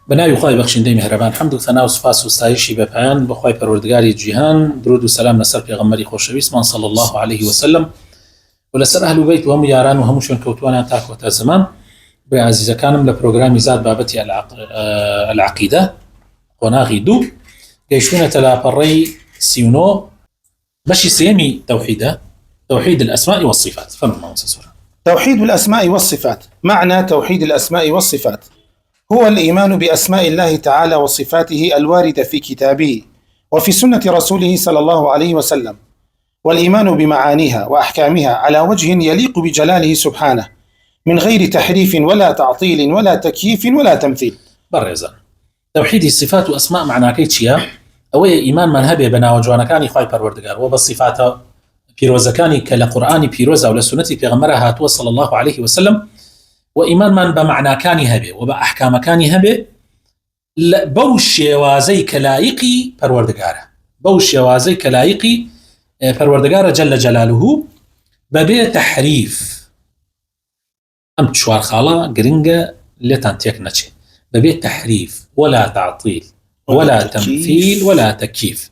بناوی خوای بەخشندەی میهرەبان حەمد و ثەنا و سوپاس و ستایشی بەپایان بەخوای پەروەردگاری جیهان، درود و سەلام لەسەر پێغەمبەری خۆشەویستمان صلی الله عليه وسلم و لەسەر ئەهل و بەیت و هەموو یاران و هەموو شوێن کەوتوانیان تا کۆتا زەمان. برای عزیزەکانم لە پرۆگرامی زاد بابەتی العقیدە قۆناغی دوو گەیشتونەتە لاپەڕەی 39 بەشی سێمی تەوحیدە، توحيد الأسماء والصفات. فما توحيد الأسماء والصفات. معنى توحيد الأسماء والصفات هو الإيمان بأسماء الله تعالى وصفاته الواردة في كتابه وفي سنة رسوله صلى الله عليه وسلم، والإيمان بمعانيها وأحكامها على وجه يليق بجلاله سبحانه من غير تحريف ولا تعطيل ولا تكييف ولا تمثيل. برزان توحيد الصفات وأسماء معناه كيتشيا أو إيمان من هبه بنا وجوانكاني خواي پروردگار وبالصفات پیرۆزەکانی کە لە قورآانی پیرۆزە و لە سونەتی پێغەمبەرە هاتووە صلی الله عليه وسلم، و ئیمانمان بە معناکانی هەبێ و بە ئەحکامەکانی هەبێ بەو شێوازەی کە لایقی پەروەردگارە، بەو شێوازەی کە لایقی پەروەردگارە جەل جەلالوه، بەبێ تەحریف. ئەم چوار خاڵە گرنگە لێتان تێک نەچێ، بەبێ تەحریف ولا تعطیل ولا تمثيل ولا تكييف،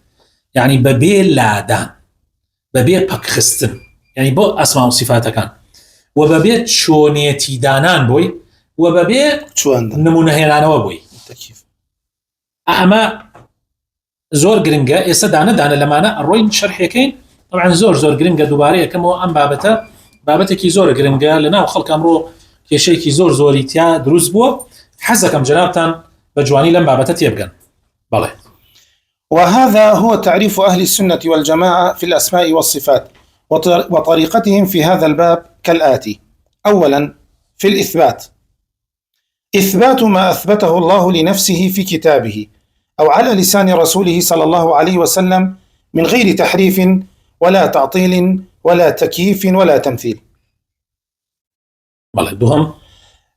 يعني بەبێ لادان، بەبێ پەکخستن، یعنی بۆ ئەسما و سیفاتەکان، و بەبێ چۆنێتی دانان بۆی و بەبێ نمونەهێنانەوە بۆی. ئەمە زۆر گرنگە. ئێستا دانە لەمانە ئەڕۆین شەرحێکەین. طبعا زۆر گرنگە دووبارە یەکەمەوە ئەم بابەتێکی زۆر گرنگە لەناو خەڵک ئەمڕۆ کێشەیەکی زۆری تیا دروست بووە. حەزەکەم جەنابتان بە جوانی لەم بابەتە تێبگەن. بەڵێ. وهذا هو تعريف أهل السنة والجماعة في الأسماء والصفات، وطريقتهم في هذا الباب كالآتي: أولا في الإثبات، إثبات ما أثبته الله لنفسه في كتابه أو على لسان رسوله صلى الله عليه وسلم من غير تحريف ولا تعطيل ولا تكييف ولا تمثيل.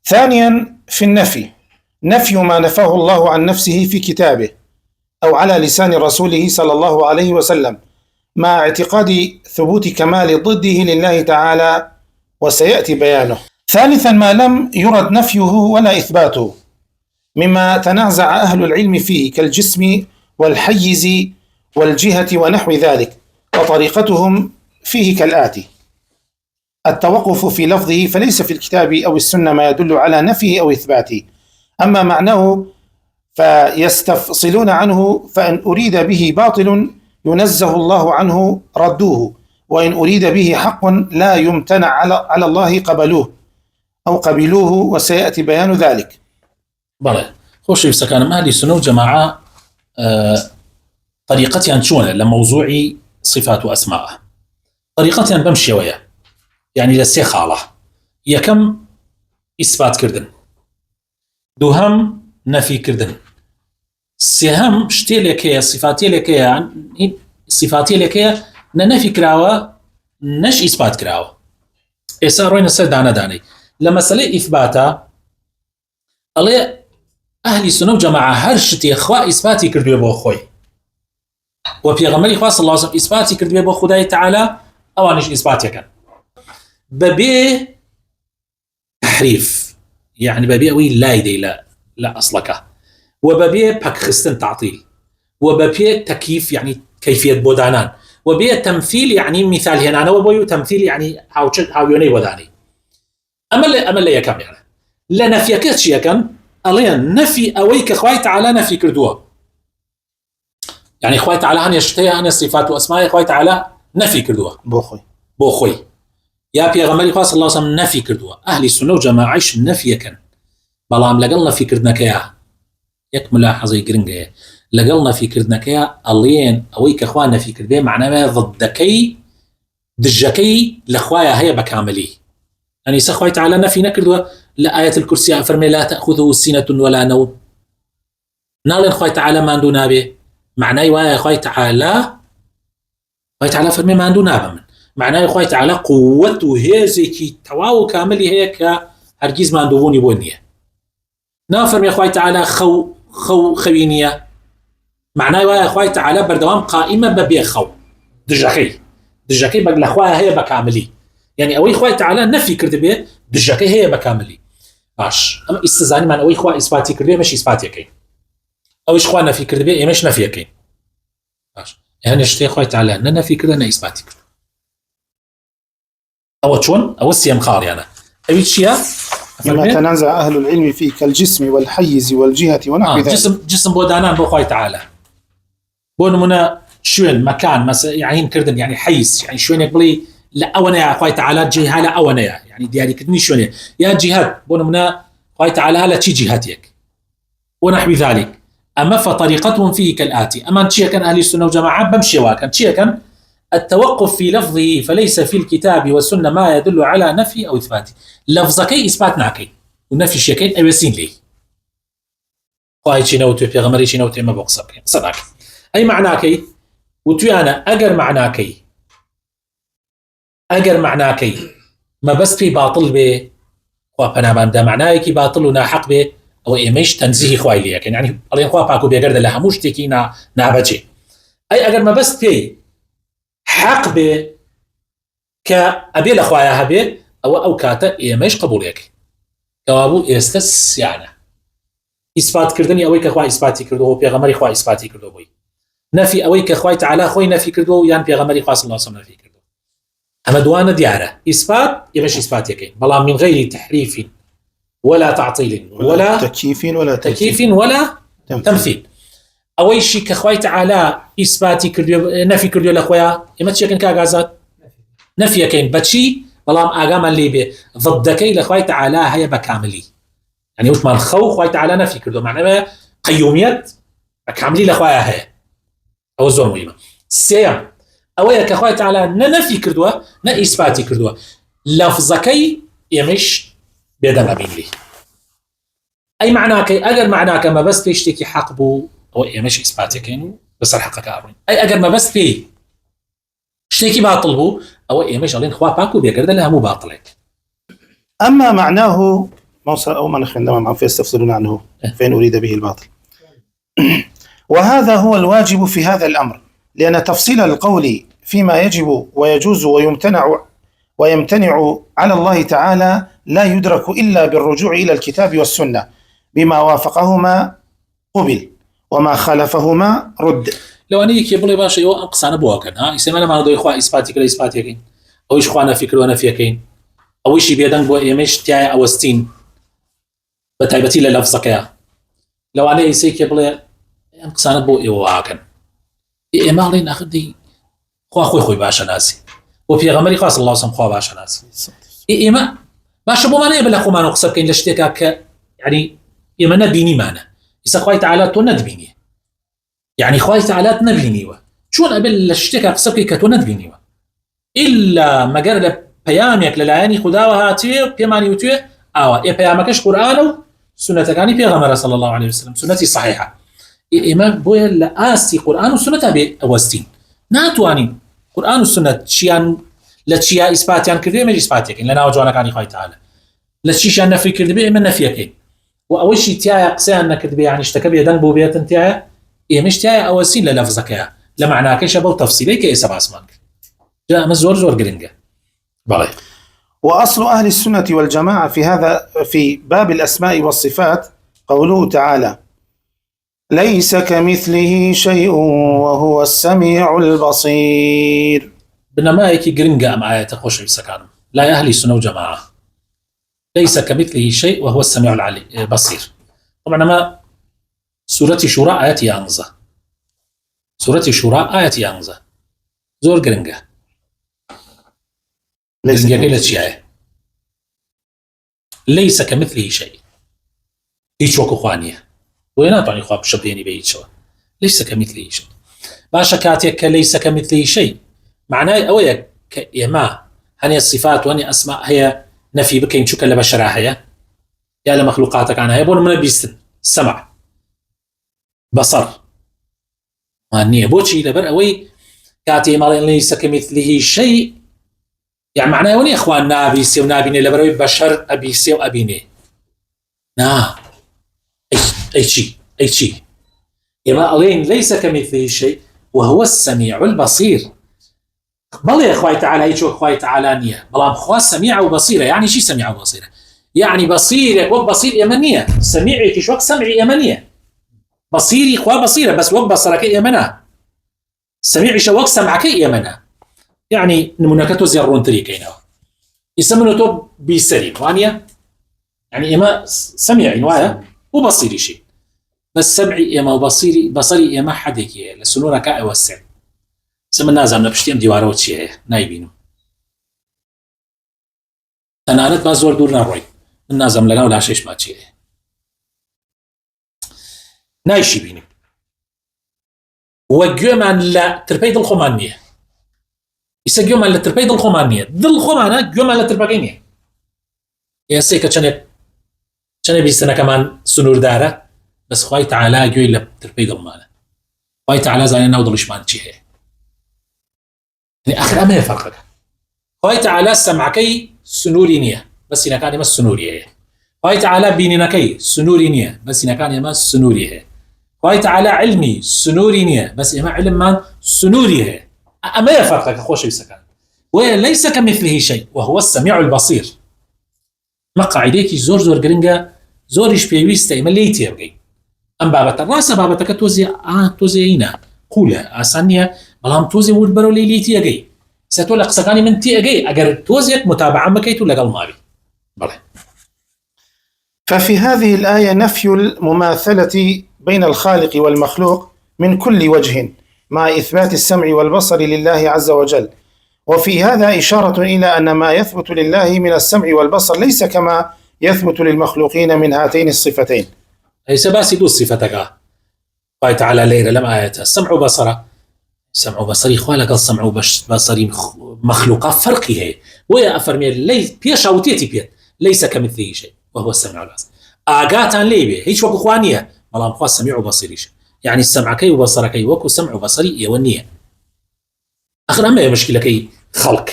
ثانيا في النفي، نفي ما نفاه الله عن نفسه في كتابه أو على لسان رسوله صلى الله عليه وسلم مع اعتقاد ثبوت كمال ضده لله تعالى، وسيأتي بيانه. ثالثا ما لم يرد نفيه ولا إثباته مما تنازع أهل العلم فيه كالجسم والحيز والجهة ونحو ذلك، وطريقتهم فيه كالآتي: التوقف في لفظه، فليس في الكتاب أو السنة ما يدل على نفيه أو إثباته، أما معناه فيستفصلون عنه، فإن أريد به باطل ينزه الله عنه ردوه، وإن أريد به حق لا يمتنع على الله قبلوه، وسيأتي بيان ذلك. بله خوش يستكان أهل السنة والجماعة طريقتين شونه لموضوع صفات وأسماء، طريقتين بمشي ويا يعني لسي خالة يكم إثبات كردن، دوهم نفي كردن، سهم شتيلك صفاتيلك يعني صفاتيلك نفي كراوة نش إثبات كراوة. إساروين السر داني لما سلي إثباتا الله أهل السنة وجماعة هرشتي إخوة إثباتي كردوا بو خوي، وبيغمري إخوة صلى الله عليه وسلم إثباتي كردوا بو خداي تعالى أوانش إثباتي كان ببي تحريف، يعني ببي أوي لا يدي لا أصلك، وببي بكخستن تعطيل، وببي تكييف يعني كيفية بودانان، وبي تمثيل يعني مثال هنا أنا وبيو تمثيل يعني هاو يوني وداني. أما اللي يكمل يعني لا نفي كتش يكن الله نفي أويك خوي تعالى نفي كردوه، يعني خوي تعالى هن يشتهي هن الصفات وأسماء خوي تعالى نفي كردوه بوخوي يا بيغمري خاص الله صلى نفي كردوه. أهل السنة وجماعة عيش النفي يكن بلام لقلنا في كردناكيا يك ملاحظة قرنجة لقلنا في كردناكيا اللين أويك أخوانا في كردبه معناه ما ضدكي دجكي لأخوايا هي بكاملي، يعني سخوي تعالى نفي نكردوا لآية الكرسي أفرمي لا تأخذه سنة ولا نوم، نالين خوي تعالى ما عنده نابه معناه يا خوي تعالى فرمي ما عنده نابه من معناه خوي تعالى قوته هيزكي تواو كاملي هيك هرجيز ما عنده بونيه نافرمي يا خوي تعالى خوينيه معناه يا خوي تعالى بردوام قائمة ببيع دجاكي بقى لأخويا هي بكاملي، يعني أوي خوي تعالى نفي كردبه دجاكي هي بكاملي. باش اما استزاني من اوي خوا اثباتي كردي مش اثباتيكين اوش خوا نفي كردي مش نفيكين باش يعني شتي خوي تعالى نفي كردي انا اثباتي كردي او شلون او السيم خاري انا ابي شيء مما تنازع اهل العلم فيه كالجسم والحيز والجهه ونحو ذلك. جسم بودانان بو خوي تعالى بون منا شوين مكان مثلا يعني كردن يعني حيز يعني شوين يقولي لا اونا يا خوي تعالى جهه لا اونا يعني ديالي كدني شوين يا جهات بون منا خوي تعالى لا تشي جهتك ونحو ذلك. اما فطريقتهم فيه كالاتي: اما تشي كان اهل السنه والجماعه بمشي واكن تشي كان التوقف في لفظه فليس في الكتاب والسنه ما يدل على نفي او اثبات. لفظك اثبات ناكي ونفي شيكين اوسين لي خوي شي نوتو في غمري شي نوتو ما بقصك صدق اي معناكي وتو انا اجر معناكي ما بس في باطل به وابنا باندا معناكي باطل وناحق به او ايمش تنزيه خوي لي يعني الله خوا باكو بيقرد لها مش تكينا نابجي اي اجر ما بس في حق به كابي لاخوايا هبي او كاتا ايمش قبولك جوابو استس يعني اثبات كردني اوي كخوا اثباتي كردو بيغمري خوا اثباتي كردو بي نفي اوي كخوا تعالى خوي نفي كردو يعني بيغمري خوا صلى الله عليه وسلم نفي كردو اما دوانه دياره اثبات يمش اثبات يكين بلا من غير تحريف ولا تعطيل ولا تكييف ولا تمثيل اوي شي كخوا تعالى اثباتي كردو نفي كردو لاخويا يمتش يكن كاغازات نفي يكين بتشي بلا اقام اللي به ضدك لاخويا تعالى هي بكاملي يعني وش ما الخو خوي تعالى نفي كردو معناه قيوميه كاملي لاخويا هي او زور مهمه سيم اويا كخوي تعالى نفي كردو نا اثباتي كردو لفظكي يمش بيدنا بينلي اي معناك اجر معناك ما بس تشتكي حق بو او يمش اثباتك كانوا بس الحقك ارين اي اجر ما بس في اشتكي باطل بو او يمش لين خوا باكو بيقرد لها مو باطلك. اما معناه موصل أو من عندما معهم فيستفسرون عنه فإن أريد به الباطل. وهذا هو الواجب في هذا الأمر، لأن تفصيل القول فيما يجب ويجوز ويمتنع على الله تعالى لا يدرك إلا بالرجوع إلى الكتاب والسنة، بما وافقهما قبل وما خالفهما رد. لو أنا يكيبلي باشا يو أقصى نبوكن ها يسمى ما نضيع إخوة إثباتك لا إثباتكين أو إيش إخوانا فكر وأنا فيكين أو إيش بيدن بو يمش تاعي أو ستين بتعبتي للفظك يا لو أنا يسيك يبلي أقصى نبو يواكن إيمالين أخدي خوي باشا ناسي وفي غمري خاص الله سبحانه خوا باشا ناسي إيما باشا بو ما نقبل أخو ما نقصر كين لشتكاك يعني إيما نبيني معنا إذا خوي تعالى تو ندبيني يعني خوي تعالى نبيني شون قبل لشتكاك قصر كي ندبيني إلا ما قال بيامك للعيني خداوها هاتي بيماني وتوي إيه بيامكش قرآن سنة كاني في غمرة صلى الله عليه وسلم سنتي صحيحة إيما بويا لآسي قرآن وسنة بأوستين ناتواني قرآن والسنة شيان لتشيا إثباتيان كذي ما إثباتيك لنا وجوانا كاني خوي تعالى لتشيشان نفي كذبي من نفيكين وأول شيء تيايا قسيان كذبي يعني اشتكى بيدن بوبيت تيايا إيه مش تيايا أوسين للفظك يا لمعناك شبه تفصيليك إيه سبع اسمك جاء مزور قرنجة بالله. وأصل أهل السنة والجماعة في هذا في باب الأسماء والصفات قوله تعالى: ليس كمثله شيء وهو السميع البصير. بينما هيك قرنجة أم آية تخش بسكانه لا أهل السنة والجماعة ليس كمثله شيء وهو السميع البصير. طبعا ما سورة شورى آيات يانزة سورة شورى آيات يانزة زور قرنجة ليس كمثله شيء هيك وكو خوانيه وينات يعني خواب شبيني بيت شو ليس كمثله شيء باشا كاتيك ليس كمثله شيء معناه اويا كإما هني الصفات وهني اسماء هي نفي بكين شو كلا بشرها هي يا لمخلوقاتك عنها يبون من بيستن سمع بصر ما نيه بوشي لبر اوي كاتي ما ليس كمثله شيء يعني معناه وني اخوان نابي سيو نابيني لبروي بشر ابي سيو ابيني نا اي شيء يبقى الين ليس كمثله شيء وهو السميع البصير. بل يا اخوي تعالى هيك اخوي تعالى نيه بلام خوا سميع وبصيره يعني شي سميع وبصيره يعني بصيرك وەک بصير ئێمە نییە، سەمیعێکیش وەک سەمعی ئێمە نییە. بصيري خوا بصيرة بس وەک بەسەرەکەی ئێمە نا، سەمیعیشە وەک سەمعەکەی ئێمە نا. يعني نمونەکە تۆ زیێ ڕوونتری کەینەوە. ئیسا من و تۆ بیسەرین وانە؟ يعني ئێمە سەمیعین وایە و بەسیریشی، بەس سەمعی ئێمە و بەسەری ئێمە حەدێکی هەیە لە سنوورەکە ئەوەسێن. من نازانم لە پشتی ئەم دیوارەوە چی هەیە، نایبینم. تەنانەت با زۆر دوور نەڕۆی، من نازانم لەگەڵ لاشەیشما چی هەیە. نایشی بینیم. وە گوێمان لە ترپەی دڵخۆمان نییە. ئیسا گوێمان لە ترپەی دڵخۆمان نییە، دڵخۆمانە گوێمان لە ترپەکەی نییە. ئێستەی کە چەندێک بیستنەکەمان سنووردارە، بەس خوای تەعالا گوێی لە ترپەی دڵمانە. خوای تەعالا زانێ ناو دڵیشمان چی هەیە. آخر ئەمە هەیە فەرقەکە. خوای تەعالا سەمعەکەی سنووری نییە، بەس سینەکان ئێمە سنووری هەیە. خوای تەعالا بینینەکەی سنووری نییە، بەس سینەکان ئێمە سنووری هەیە. خوای تەعالا علمی سنووری نییە، بەس ئێمە علممان سنووری هەیە. ئەمە هەیە فەرقەکە خۆشەویستەکان. وليس كمثله شيء وهو السميع البصير. ما قاعدەیەکی زۆر گرنگە، زۆریش پێویستە ئێمە لێی تێبگەین. ئەم بابەتە ڕاستە بابەتەکە تۆزێینە قولە ئاسان نییە، بەڵام تۆزێ ورد بەرەو لێی تێگەی. سە تۆ لە قسەکانی من تێگەی ئەگەر تۆزێک متابعە بکەیت و لەگەڵ ماوی. بەڵێ. ففي هذه الآية نفي المماثلة بين الخالق والمخلوق من كل وجه مع إثبات السمع والبصر لله عز وجل. وفي هذا إشارة إلى أن ما يثبت لله من السمع والبصر ليس كما يثبت للمخلوقين من هاتين الصفتين. أي سباسي دو صفتك قال تعالى ليلة لم آية السمع وبصره، سمع وبصري خوالك السمع وبصري مخلوقات فرقي هي ويا أفرمي ليس بيش أوتيتي بيت ليس كمثله شيء وهو السمع والبصر. آقاتان ليبي هيش وكو خوانية ملام خوا السمع وبصريش، يعني السمع كي وبصر كي وكو سمع وبصري يونية. آخر أما هي مشكلة كي خلق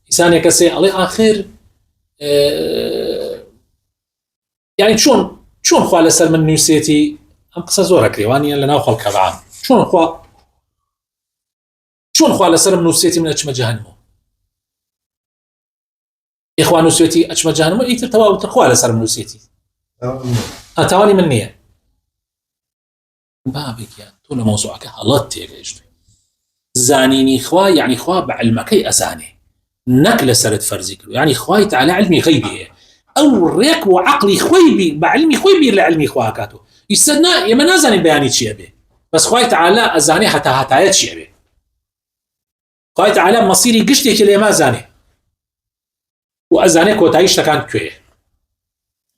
إنسان يكسي الله آخر يعني شون خوا لسر من نوسيتي أم قصة زورة كريوانية لنا وخلق بعام شون خوا لسر من نوسيتي من أجمع جهنمو إخوان نوسيتي أجمع جهنمو إيتر تواوتر خوا لسر من نوسيتي أتواني من نية بابك يعني طول موضوعك هلط يجري زانيني خوا يعني خوا بعلمكي أزاني نكل سرد فرزي كله يعني خواي تعالى علمي غيبي أو ريك وعقلي خويبي بعلمي خويبي لعلمي خواكاتو يستنى يما نازاني بياني تشي به بس خواي تعالى أزاني حتى هتايات شي به خواي تعالى مصيري قشتي كلي ما زاني وأزاني كوتايش تكان كويه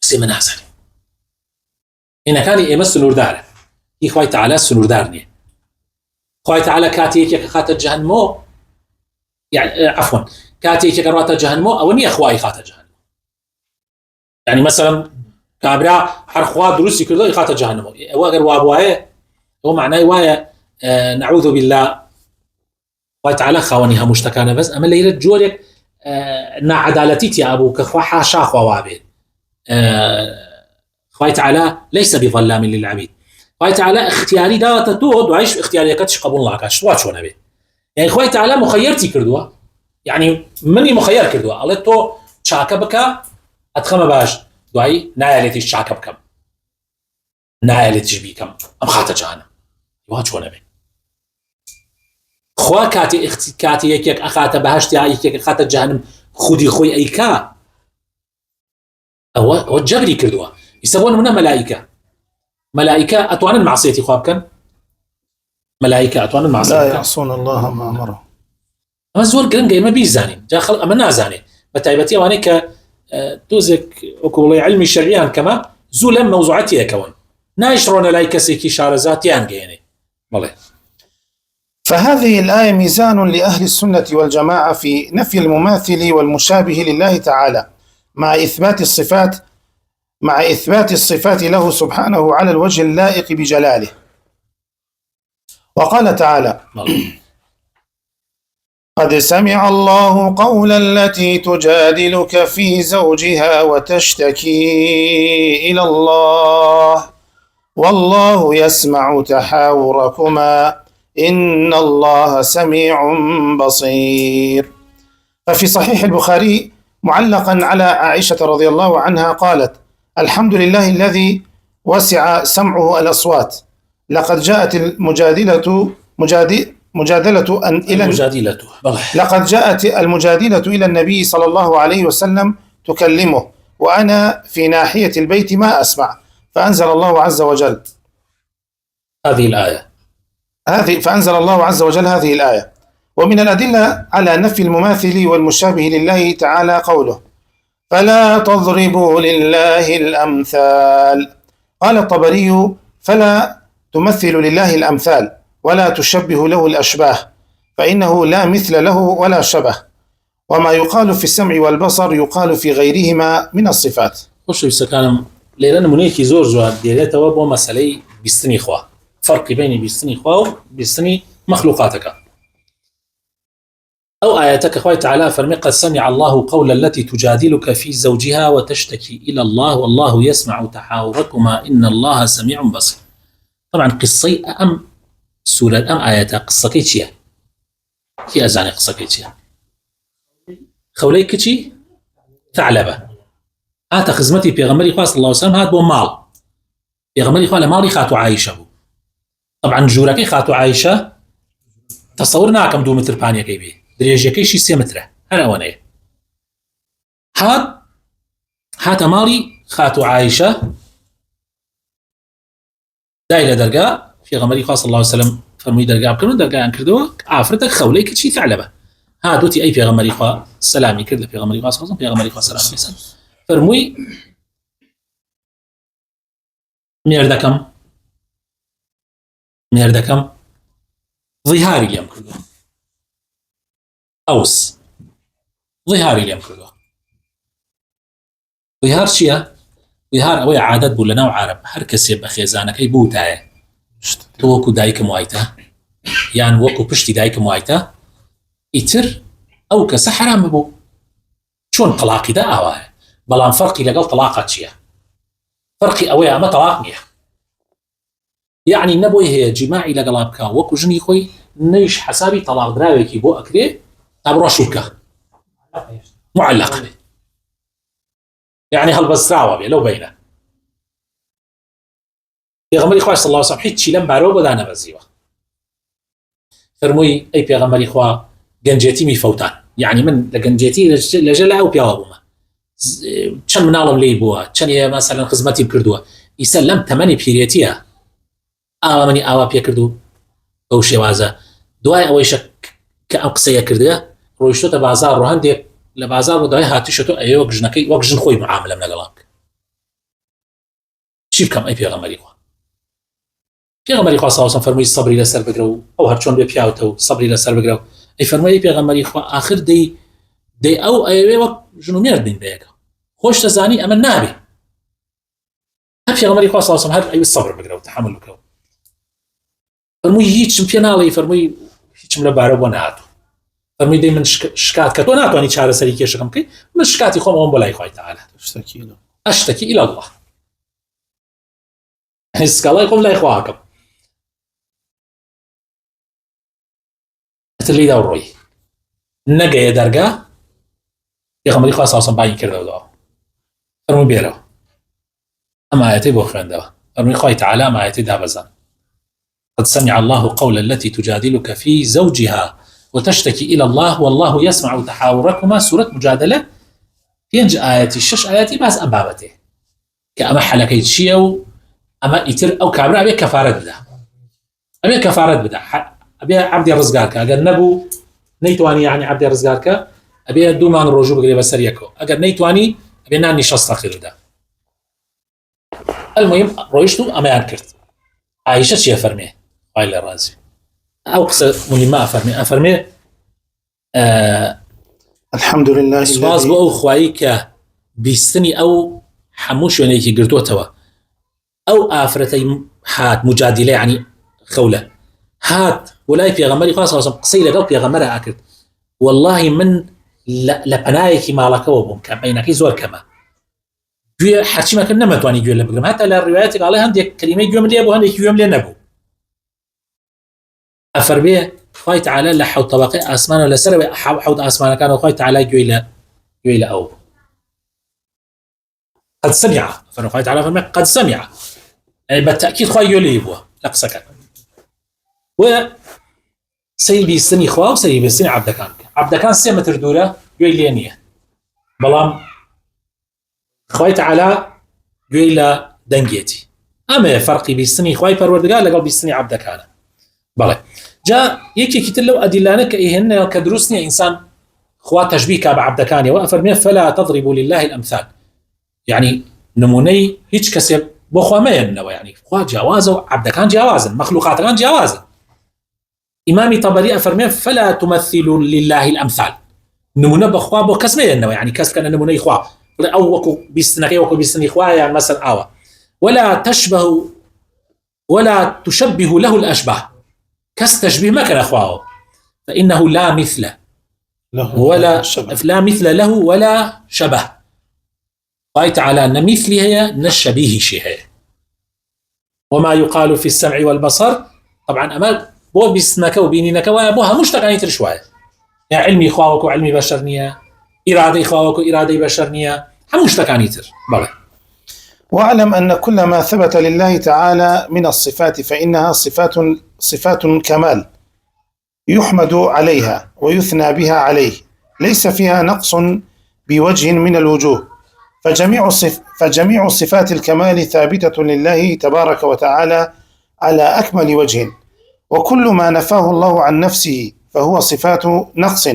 بس يما نازاني هنا كان يمس نور داره خواي تعالى سنور دارني خواي تعالى كاتيك خاطر جهنمو يعني عفوا كاتيك كروات جهنمو او ني اخواي خاطر جهنم يعني مثلا كابرا حرخوا دروسي كله خاطر جهنمو واغر وابواه هو معناه وايا نعوذ بالله خواي تعالى خوانيها مشتكانه بس اما اللي يرد جورك نا عدالتي يا ابو كخوا حاشا خوا وابد خواي تعالى ليس بظلام للعبيد خواي تعالى اختياري دا تتود وعيش اختياري كتش قبول لك شو شو نبي يعني خواي تعالى مخيرتي كردوا يعني مني مخير كردوا الله تو شاكا بك ادخم باش دعي نايلتي شاكا بكم نايلتي بكم ام خاطر جهنم شو نبي خوا كاتي يك اخاته بهشت يك خاطر جهنم خودي خوي ايكا او جبري كردوا يسوون منها ملائكة أتوان المعصية خوابكن ملائكة أتوان المعصية لا يعصون الله ما أمره أما زور قرنقا ما بيزاني جا خلق أما نازاني بتعبتي وانيك توزك وكولي علمي شرعيان كما زولا موضوعاتي كون نايشرون لايكا سيكي شارزات يعني والله. فهذه الآية ميزان لأهل السنة والجماعة في نفي المماثل والمشابه لله تعالى مع إثبات الصفات له سبحانه على الوجه اللائق بجلاله. وقال تعالى قد سمع الله قول التي تجادلك في زوجها وتشتكي إلى الله والله يسمع تحاوركما إن الله سميع بصير. ففي صحيح البخاري معلقا على عائشة رضي الله عنها قالت: الحمد لله الذي وسع سمعه الأصوات، لقد جاءت المجادلة إلى النبي صلى الله عليه وسلم تكلمه وأنا في ناحية البيت ما أسمع، فأنزل الله عز وجل هذه الآية. ومن الأدلة على نفي المماثل والمشابه لله تعالى قوله: فلا تضربوا لله الأمثال. قال الطبري: فلا تمثل لله الأمثال ولا تشبه له الأشباه، فإنه لا مثل له ولا شبه، وما يقال في السمع والبصر يقال في غيرهما من الصفات. خوش بسكانم لێرە نمونەیەکی زۆر جوان دێرێتەوە بۆ مەسەلەی بیستنی خوا، فەرقی بینی بیستنی خوا و بیستنی مەخلوقاتەکە. أو آياتك خوي تعالى فرمي: قد سمع الله قول التي تجادلك في زوجها وتشتكي إلى الله والله يسمع تحاوركما إن الله سميع بصير. طبعا قصي أم سورة أم آياتها قصة كيتشيا كي أزاني قصة كيتشيا خولي كيتشي ثعلبة هات خزمتي بيغمري خواه صلى الله عليه وسلم هات بو مال بيغمري خواه لمالي خاتو عايشة بو. طبعا جوركي خاتو عايشة تصورنا كم 2 متر بانيا كيبي درێژەکەیشی 3 مترە هەر ئەوەنەیە. هاتە ماڵی خاتو عایشە دای لە دەرگا پێغەمبەری خوا صلی الله علیه وسلم فەرمووی دەرگا بکەن و دەرگایان کردەوە ئافرەتە خەولەی کچی ثعلبە هاتوتی ئەی پێغەمبەری خوا سەلامی کرد لە پێغەمبەری خوا صلی الله علیه وسلم پێغەمبەری خوا سەلامی لێسەن فەرمووی مێردەکەم ظیهاری لێم کردووە أوس ظهاري لێم کردووە. ظهار چییە؟ ظهار ئەوەی عادەت بوو لەناو عارەب هەر کەسێ بە خێزانەکەی بوتایە تۆ وەکو دایکم وایتە یان وەکو پشتی دایکم وایتە ئیتر ئەو کەسە حرام ببوو چۆن تەلاقیدا ئاوایە. بەڵام فەرقی لەگەڵ تەلاقە چییە؟ فەرقی ئەوەیە ئەمە تەلاق نییە، یعنی نەبۆی هەیە جیماعی لەگەڵا بکە وەکو ژنی خۆی نەیش حەسابی تەلاق دراوێکی بۆ ئەکرێ أبرو شوكة معلقة به يعني هەڵبەستراوە بێ لەو بینە. پێغەمبەری خوا صلی الله علیه وسلم هیچی لەم بارەوە بۆ دانەبەزیوە. فەرمووی ئەی پێغەمبەری خوا گەنجێتی میفەوتان، یعنی من لە گەنجێتی لەژە لە ئەو پیاوە بوومە چەند مناڵم لێی بووە چەند مەسەلەن خزمەتیم کردووە ئیسا لەم تەمەنی پیرێتیە ئاوا منی ئاوا پێ کردو بەو شێوازە. دوای ئەوەیشە کە ئەم قسەیە کردە ڕۆیشتۆتە بازار ڕۆ هەندێک لە بازار بۆ دوای هاتیشەتۆ ئەیە وەک ژنەکەی وەک ژن خۆی معاملەم لەگەڵا بکە. چی بکەم ئەی پێغەمبەری خوا؟ پێغەمبەری خوا صلی الله علیه وسلم فەرمووی سەبری لەسەر بگرە و ئەو هەر چۆن بێ پیاوتە و سەبری لەسەر بگرە و ئەی فەرمووی پێغەمبەری خوا ئاخر دەی ئەو ئەیەوێ وەک ژن و مێرد بین بەیەکە خۆش دەزانی ئەمە نابێ. پێغەمبەری خوا صلی الله علیه وسلم هەر ئەیوێ سەبر بگرە و تەحەمل بکە و فەرمووی هیچم پێ ناڵێ فەرمووی هیچم لەبارە بۆ نهاتوو. فەرمووی دەی من شکات کە تۆ ناتوانی چارەسەری کێشەکەم بکەی من شکاتی خۆم ئەوەم بۆ لای خوای تەعالی ئەشتەکی ئیلە الله سکاڵای خۆم لای خوا ئەکەم. ئەتر لێدا ڕۆی نەگەیە دەرگا پێغەمبەری خوا صلی الله علیه وسلم بانگی کردەوە فەرمووی بێرەوە ئەم ئایەتەی بۆ خوێندەوە فەرمووی خوای تەعالی ئەم ئایەتەی دابەزان قد سمع الله قول التي تجادلك في زوجها وتشتكي إلى الله والله يسمع تحاوركما سورة مجادلة 5 آياتي 6 آياتي باز أبابته كأما حلقة شيء أما إتر أو كابرا أبي كفارة بدا أبي عبد الرزقارك أجر نبو نيتواني يعني عبد الرزقارك أبي دومان الرجوع بقريبا سريكو أجر نيتواني أبي ناني شخص تأخير ده. المهم رويشتو أما ينكرت عايشة شيء فرمي قايل الرازي أو قصة مهمة أفرمي الحمد لله سواز بو خوایی که بیستنی او حموش ونی که گرتو توا او آفرتی هات مجادله يعني خولة هات ولاي پیغمبری خاص خاص قصي لقل پیغمبره اكرد والله من لپنایکی مالکه و بوم کم اینکی زور کما جوی حرچی مکن نمتوانی جوی لبگرم حتی للروايات قال هندي كلمه جوی ملي ابو هندي جوی ملي نبو افربيه خوي تعالى لحو طبقي اسمان ولا سر حوض اسمان كانوا خوي تعالى جوي لا او قد سمع فرخوي تعالى فرمي قد سمع يعني بالتأكيد خوي يليبوا لقسك و سيبي سني خوا وسيبي سني عبد كان سي متر دوره يلينيه بلام خوي تعالى يلا دنجيتي اما فرقي بسني خوي پروردگار لقال بسني عبد كان بله جاء يكي كتلو ادلانك ايهن كدروسني انسان خوا تشبيه كاب عبد كان وافرمي فلا تضربوا لله الامثال يعني نموني هيك كسب بخوا ما ينوى يعني خوا جوازه عبد كان جوازا مخلوقات كان جوازا امامي طبري افرمي فلا تمثلوا لله الامثال نمونه بخوا بو كسمه ينوى يعني كس كان نموني خوا او وكو بيستنقي وكو بيستني خوا يعني مثلا اوا ولا تشبه له الاشباه كس تشبيه ما كان اخواه فانه لا مثل لا مثل له ولا شبه قال تعالى ان مثلي هي نشبيه شيء وما يقال في السمع والبصر طبعا اما بو بيستنك وبينينك وابوها مشتقاني ترشواه يعني علمي اخواك وعلمي بشرنيه اراده اخواك واراده بشرنيه هم مشتقاني تر بله. واعلم أن كل ما ثبت لله تعالى من الصفات فإنها صفات كمال يحمد عليها ويثنى بها عليه ليس فيها نقص بوجه من الوجوه فجميع صفات الكمال ثابتة لله تبارك وتعالى على أكمل وجه وكل ما نفاه الله عن نفسه فهو صفات نقص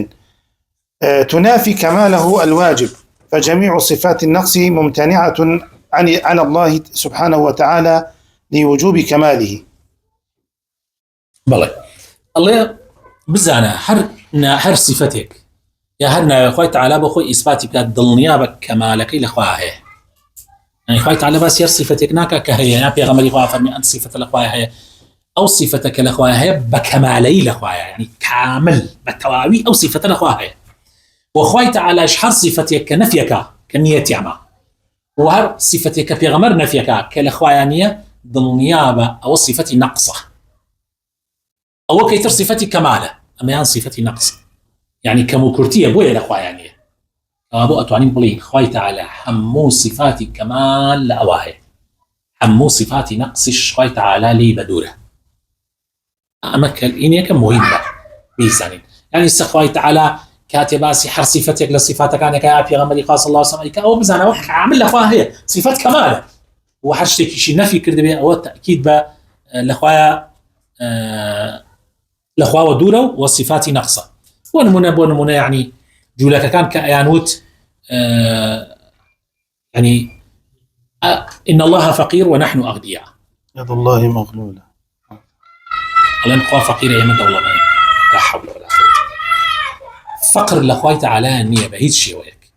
تنافي كماله الواجب فجميع صفات النقص ممتنعة على الله سبحانه وتعالى لوجوب كماله. بله الله بزانا هر صفتك يا هرنا خوي تعالى بخوي اثباتي بكاد ضلنيا بكمالك لخواه يعني خوي تعالى بس ير صفتك ناكا كهي يا بيغمري خواه فرمي انت صفه لخواه هي او صفتك لخواه هي بكمالي لخواه يعني كامل بالتواوي او صفه لخواه هي وخوي تعالى شحر صفتك كنفيك كنيتي عما وهر صفتك بيغمر نفيك كالخوانيه ضلنيا او صفتي نقصه او كيتر صفتي كماله اما يعني صفتي نقص يعني كمكرتيه بويا الاخوه يعني ابو اتوانين بلي خوي تعالى حمو صفاتي كمال لاواهي حمو صفاتي نقص خوي تعالى لي بدوره اما كاليني كمهمه بيسانين يعني خوي تعالى كاتباسي حر صفتك لصفاتك انا كابي غمري خاص الله سمعك او بزانا وح عامل لها هي صفات كماله وحرشتك شي نفي كرد به او تاكيد به لاخويا ودوره وصفات نقصه ونمونه يعني جولك كان كايانوت يعني ان الله فقير ونحن اغنياء يد الله مغلوله الله نقوى فقير يا من دوله لا حول ولا قوه فقر الاخوي تعالى نيه بعيد شيء وياك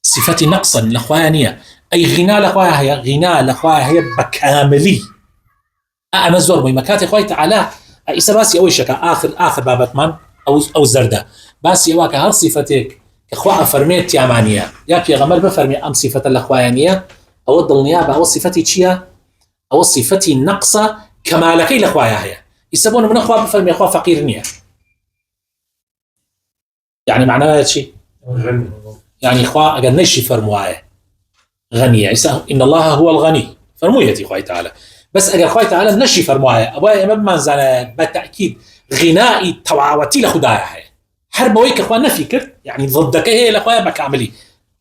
صفتي نقصا الاخوي نيه اي غنى الاخوي هي غنى الاخوي هي بكاملي انا زور بي مكاتي اخوي تعالى اسباسي اول شكا اخر بابتمان او زرده بس يواك هل صفتك اخوة فرميت يا مانيه يا بيغمر بفرمي ام صفه الاخوانيه او الضلنيابه او صفتي تشيا او صفتي نقصه كمالك الاخويا هي يسبون من اخوة بفرمي اخوة فقير نيه يعني معناه شيء يعني اخوة اقل نشي فرموايه غنيه ان الله هو الغني فرمويتي اخوي تعالى بس اقل اخوي تعالى نشي فرموايه ابويا امام منزل بالتاكيد غنائي توعوتي لخدايا هي حربويك اخوان نفكر يعني ضدك هي الاخويا بكعملي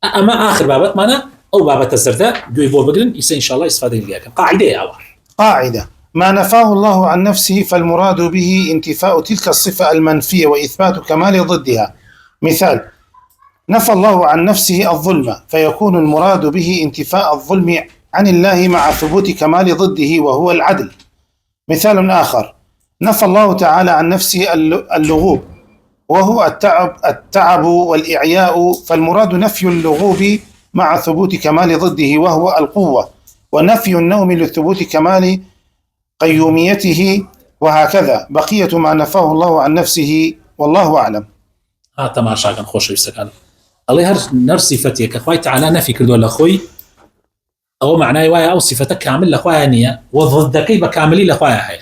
اما اخر بابت معنا او بابت الزرداء جو يبور بقرن ان شاء الله يستفاد ليك قاعده ما نفاه الله عن نفسه فالمراد به انتفاء تلك الصفه المنفيه واثبات كمال ضدها. مثال: نفى الله عن نفسه الظلم فيكون المراد به انتفاء الظلم عن الله مع ثبوت كمال ضده وهو العدل. مثال آخر: نفى الله تعالى عن نفسه اللغوب وهو التعب والإعياء فالمراد نفي اللغوب مع ثبوت كمال ضده وهو القوة، ونفي النوم لثبوت كمال قيوميته، وهكذا بقية ما نفاه الله عن نفسه والله أعلم. تماشا كان خوش يسكن الله هر نر صفتك اخوي تعالى نفي كردو لاخوي او معناه وايا او صفتك كامل لاخويا نيه وضدك بكاملي لاخويا هي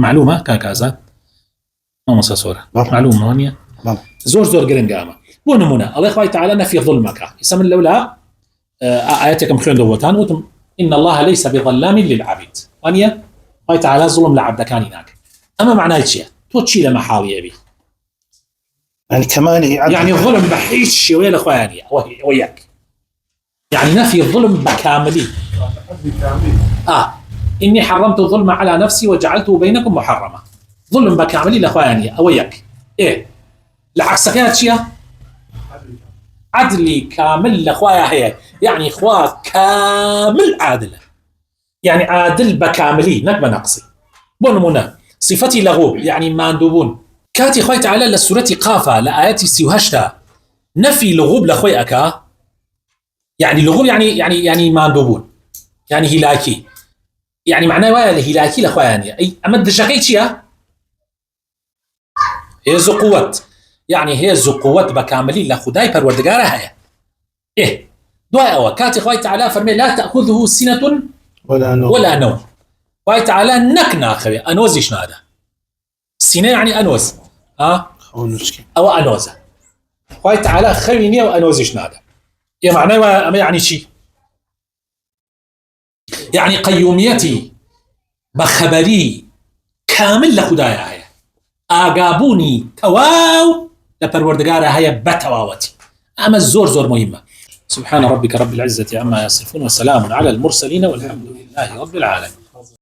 معلومه كاكازا ما صوره معلومه هونيه زور قرن قامه بۆ نمونە ئەڵێ خوای تعالى نەفی ظلمەکە ئیسا من لەولا ئاەتێکم خوێن دەوەتان وتم إن الله ليس بظلام للعبيد وانە خوای تعالى ظلم لە عەبدەکانی ناکە ئەمە معنای چییە تۆ چی لە مەحاڵی ئەبی يعني كماله يعني الظلم بحيث شوية لأخواني وياك يعني نفي الظلم بكاملي إني حرمت الظلم على نفسي وجعلته بينكم محرمة ظلم بكاملي لأخواني وياك إيه العكس شيء عدلي كامل لأخويا هي يعني إخوة كامل عادلة يعني عادل بكاملي نكبة نقصي بونمونا صفتي لغوب يعني ماندوبون كاتي خوي تعالى لسورة قافة لآياتي سيوهشتا نفي لغوب لخوي أكا يعني لغوب يعني ماندوبون يعني هلاكي يعني معناه ويا الهلاكي لخوي يعني أي أمد الشقيت شيا هي ذو قوة يعني هي ذو قوة بكاملي لخداي پروردگارها هي إيه دعاء أو كاتي خوي تعالى فرمي لا تأخذه سنة ولا نوم خوي تعالى نكنا خوي أنوزيش نادا سنة يعني أنوز أو أنوزة خوي تعالى خويني وأنوزيش نادا يا معناه يعني شي يعني قيوميتي بخبري كامل لخدايا هي آقابوني تواو لپروردگارها هي بتواوتي أما الزور مهمة سبحان ربك رب العزة عما يصفون وسلام على المرسلين والحمد لله رب العالمين